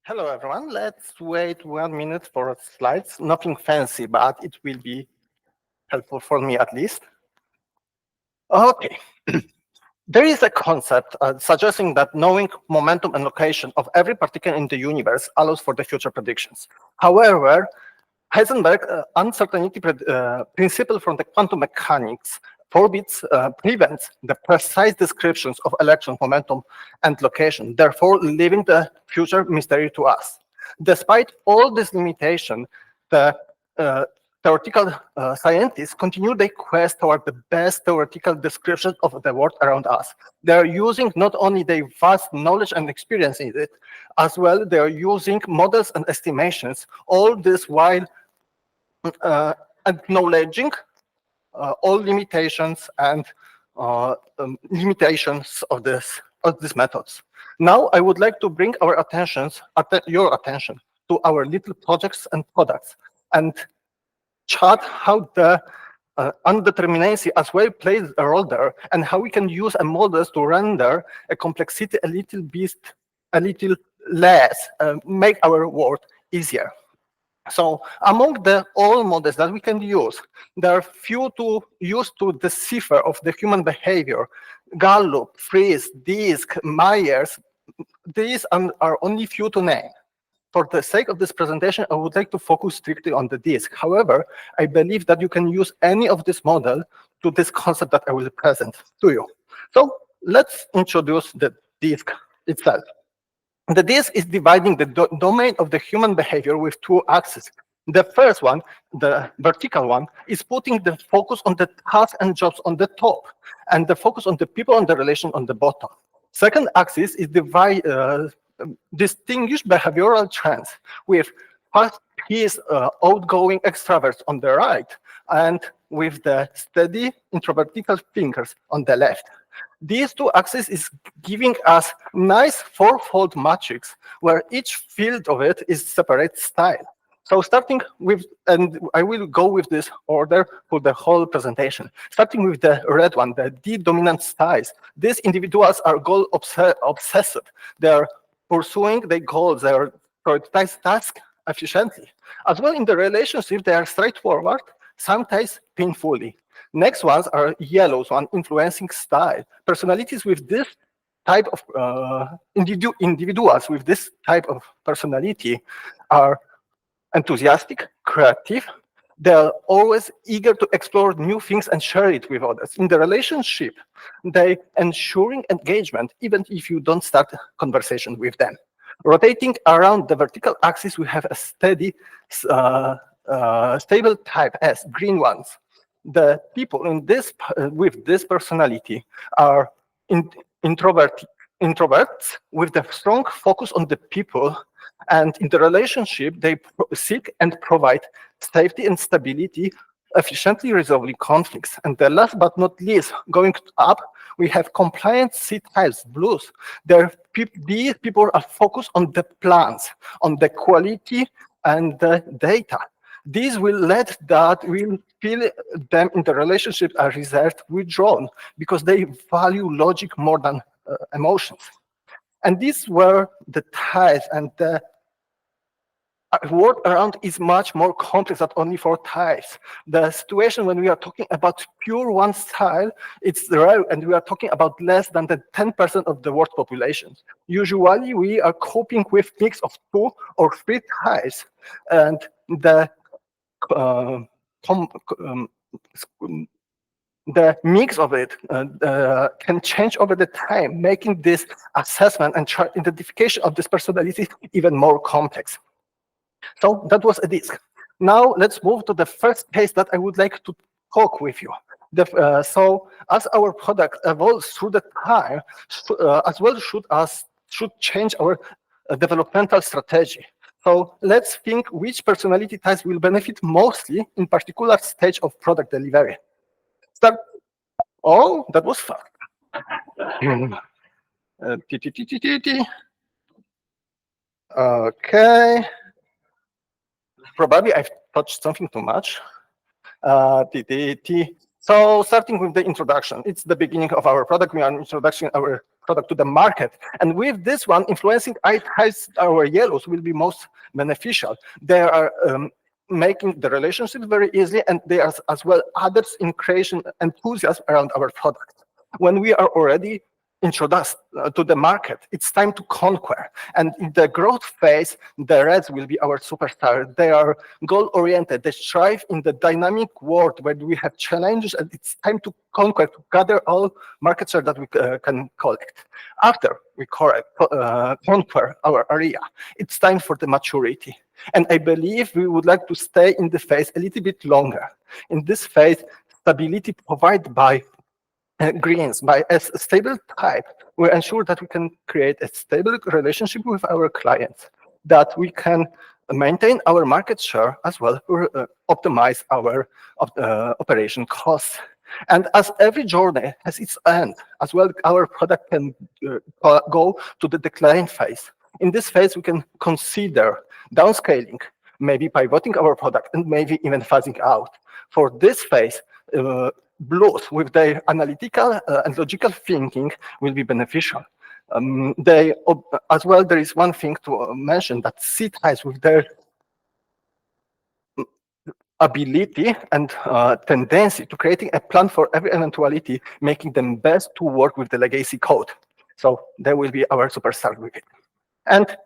Hello, everyone. Let's wait 1 minute for slides. Nothing fancy, but it will be helpful for me at least. Okay. There is a concept suggesting that knowing momentum and location of every particle in the universe allows for the future predictions. However, Heisenberg's uncertainty principle from the quantum mechanics prevents the precise descriptions of electron momentum and location, therefore leaving the future mystery to us. Despite all this limitation, the theoretical scientists continue their quest toward the best theoretical description of the world around us. They are using not only their vast knowledge and experience in it, as well they are using models and estimations, all this while acknowledging all limitations and limitations of these methods. Now, I would like to bring your attention to our little projects and products and chart how the undeterminacy as well plays a role there, and how we can use a models to render a complexity a little less, make our work easier. So among the all models that we can use, there are few to use to decipher of the human behavior. Gallup, Friese, Disk, Myers, these are only few to name. For the sake of this presentation, I would like to focus strictly on the disk. However, I believe that you can use any of this model to this concept that I will present to you. So let's introduce the disk itself. The disk is dividing the domain of the human behavior with two axes. The first one, the vertical one, is putting the focus on the tasks and jobs on the top, and the focus on the people and the relation on the bottom. Second axis is distinguish behavioral trends with fast-paced outgoing extroverts on the right, and with the steady introvertical thinkers on the left. These two axes is giving us nice fourfold matrix where each field of it is separate style. So starting with, and I will go with this order for the whole presentation. Starting with the red one, the D dominant styles. These individuals are goal obsessed. They are pursuing their goals. They are prioritize tasks efficiently. As well in the relationship, they are straightforward, sometimes painfully. Next ones are yellows, one influencing style. Personalities with this type of individuals with this type of personality are enthusiastic, creative. They are always eager to explore new things and share it with others. In the relationship, they ensuring engagement even if you don't start a conversation with them. Rotating around the vertical axis, we have a steady, stable type S, green ones. The people in this with this personality are introverts with the strong focus on the people, and in the relationship they seek and provide safety and stability, efficiently resolving conflicts. And the last but not least, going up, we have compliant C types, blues. These people are focused on the plans, on the quality and the data. These will let that will feel them in the relationship are reserved, withdrawn, because they value logic more than emotions. And these were the types, and the world around is much more complex than only for types. The situation when we are talking about pure one style, it's rare, and we are talking about less than the 10% of the world population. Usually, we are coping with mix of 2 or 3 types, and the the mix of it can change over the time, making this assessment and identification of this personality even more complex. So that was a disk. Now let's move to the first case that I would like to talk with you. So as our product evolves through the time, as well should change our developmental strategy. So let's think which personality types will benefit mostly in particular stage of product delivery. Start. Oh, that was fun. Okay. Probably I've touched something too much. So starting with the introduction, it's the beginning of our product. We are introducing our product to the market. And with this one, influencing our yellows will be most beneficial. They are making the relationships very easy, and they are as well others in creation enthusiasm around our product. When we are already introduced to the market, it's time to conquer. And in the growth phase, the reds will be our superstar. They are goal-oriented. They strive in the dynamic world where we have challenges, and it's time to conquer, to gather all market share that we can collect. After we conquer our area, it's time for the maturity. And I believe we would like to stay in the phase a little bit longer. In this phase, stability provided by greens, by a stable type, we ensure that we can create a stable relationship with our clients, that we can maintain our market share as well, optimize our operation costs. And as every journey has its end, as well, our product can go to the decline phase. In this phase, we can consider downscaling, maybe pivoting our product, and maybe even phasing out. For this phase, blues with their analytical and logical thinking will be beneficial. As well, there is one thing to mention, that C ties with their ability and tendency to creating a plan for every eventuality, making them best to work with the legacy code. So they will be our superstar with it. And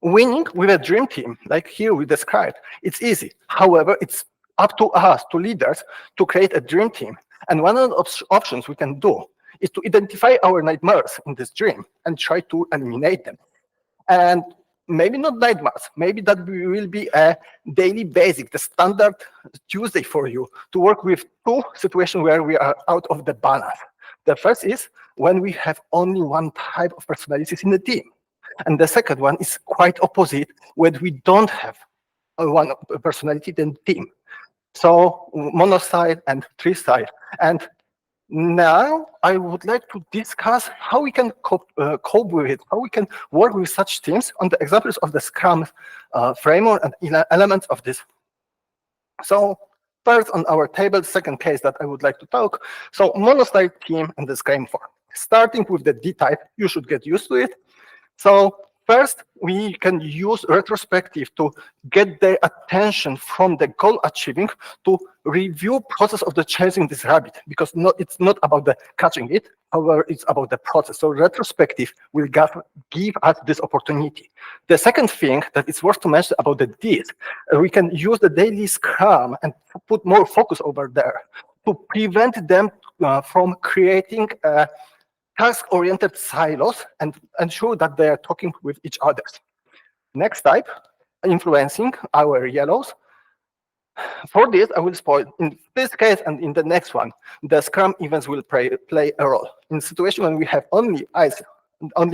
winning with a dream team, like here we described, it's easy. However, it's up to us, to leaders, to create a dream team. And one of the options we can do is to identify our nightmares in this dream and try to eliminate them. And maybe not nightmares, maybe that will be a daily basic, the standard Tuesday for you, to work with two situations where we are out of the balance. The first is when we have only one type of personalities in the team. And the second one is quite opposite, when we don't have one personality in the team. So monostyle and tristyle. And now I would like to discuss how we can cope with it, how we can work with such teams on the examples of the Scrum framework and elements of this. So first on our table, second case that I would like to talk. So monostyle team and the Scrum form. Starting with the D type, you should get used to it. So first, we can use retrospective to get their attention from the goal achieving to review process of the chasing this rabbit, because it's not about the catching it, however, it's about the process. So retrospective will give us this opportunity. The second thing that it's worth to mention about the Ds, we can use the daily Scrum and put more focus over there to prevent them from creating task-oriented silos and ensure that they are talking with each other. Next type, influencing our yellows. For this, I will spoil, in this case and in the next one, the Scrum events will play a role. In a situation when we have only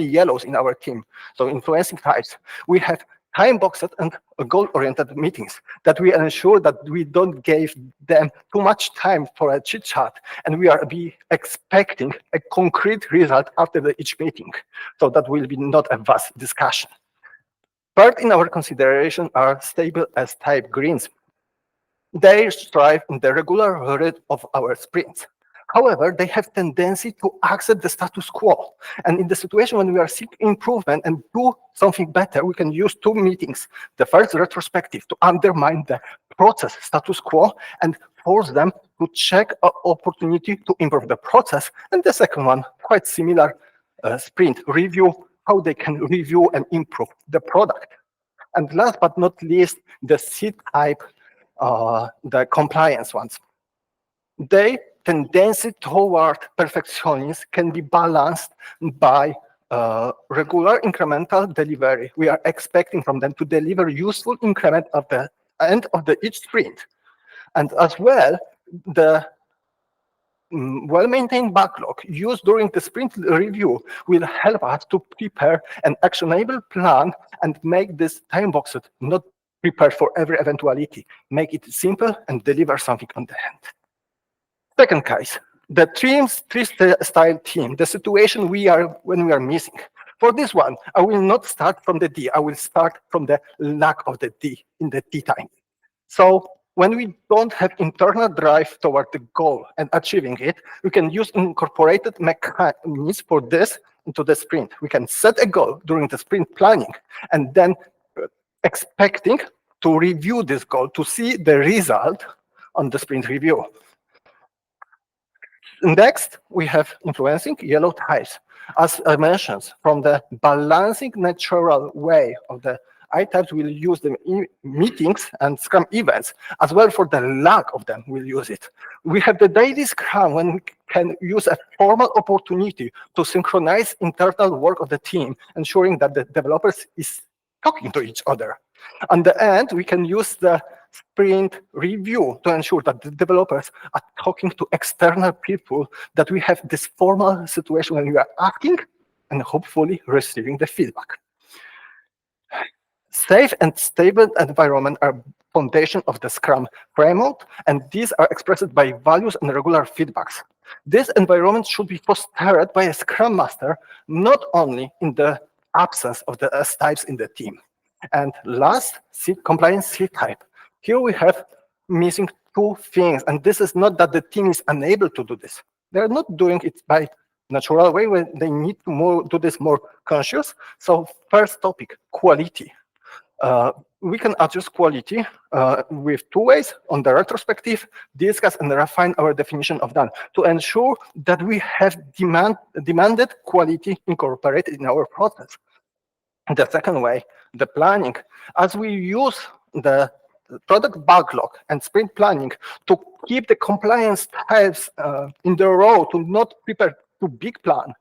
yellows in our team, so influencing types, we have time-boxed and goal-oriented meetings that we ensure that we don't give them too much time for a chit-chat, and we are expecting a concrete result after each meeting. So that will be not a vast discussion. Third in our consideration are stable as type greens. They strive in the regular rhythm of our sprints. However, they have tendency to accept the status quo. And in the situation when we are seeking improvement and do something better, we can use two meetings. The first, retrospective, to undermine the process status quo and force them to check an opportunity to improve the process. And the second one, quite similar, sprint review, how they can review and improve the product. And last but not least, the C type, the compliance ones. Their tendency toward perfectionism can be balanced by regular incremental delivery. We are expecting from them to deliver useful increment at the end of each sprint. And as well, the well-maintained backlog used during the sprint review will help us to prepare an actionable plan and make this time boxed, not prepared for every eventuality. Make it simple and deliver something on the end. Second case, the three-style team, the situation when we are missing. For this one, I will not start from the D. I will start from the lack of the D in the D time. So When we don't have internal drive toward the goal and achieving it, we can use incorporated mechanisms for this into the sprint. We can set a goal during the sprint planning and then expecting to review this goal to see the result on the sprint review. Next, we have influencing yellow ties. As I mentioned, from the balancing natural way of the I-types, we'll use them in meetings and Scrum events, as well for the lack of them, we'll use it. We have the daily Scrum when we can use a formal opportunity to synchronize internal work of the team, ensuring that the developers is talking to each other. On the end, we can use the sprint review to ensure that the developers are talking to external people, that we have this formal situation when we are asking and hopefully receiving the feedback. Safe and stable environment are foundation of the Scrum framework, and these are expressed by values and regular feedbacks. This environment should be fostered by a Scrum Master, not only in the absence of the S-types in the team. And last, compliance C-type. Here we have missing two things, and this is not that the team is unable to do this. They're not doing it by natural way when they need to do this more conscious. So first topic, quality. We can adjust quality with two ways: on the retrospective, discuss and refine our definition of done to ensure that we have demanded quality incorporated in our process. The second way, the planning, as we use the product backlog and sprint planning to keep the compliance types in the row, to not prepare too big plan,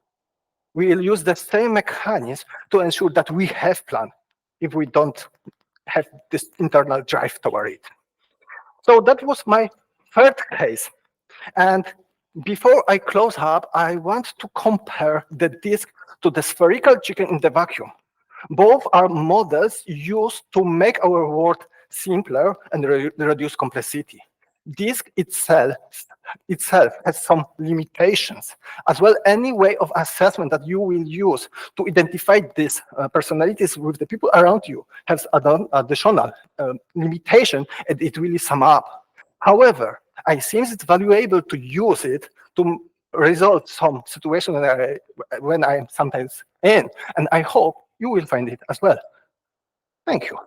we will use the same mechanism to ensure that we have plan if we don't have this internal drive toward it. So that was my third case. And before I close up, I want to compare the disk to the spherical chicken in the vacuum. Both are models used to make our world simpler and reduce complexity. Disk itself has some limitations. As well, any way of assessment that you will use to identify these personalities with the people around you has additional limitation, and it really sum up. However, I think it's valuable to use it to resolve some situation when I'm sometimes in, and I hope you will find it as well. Thank you.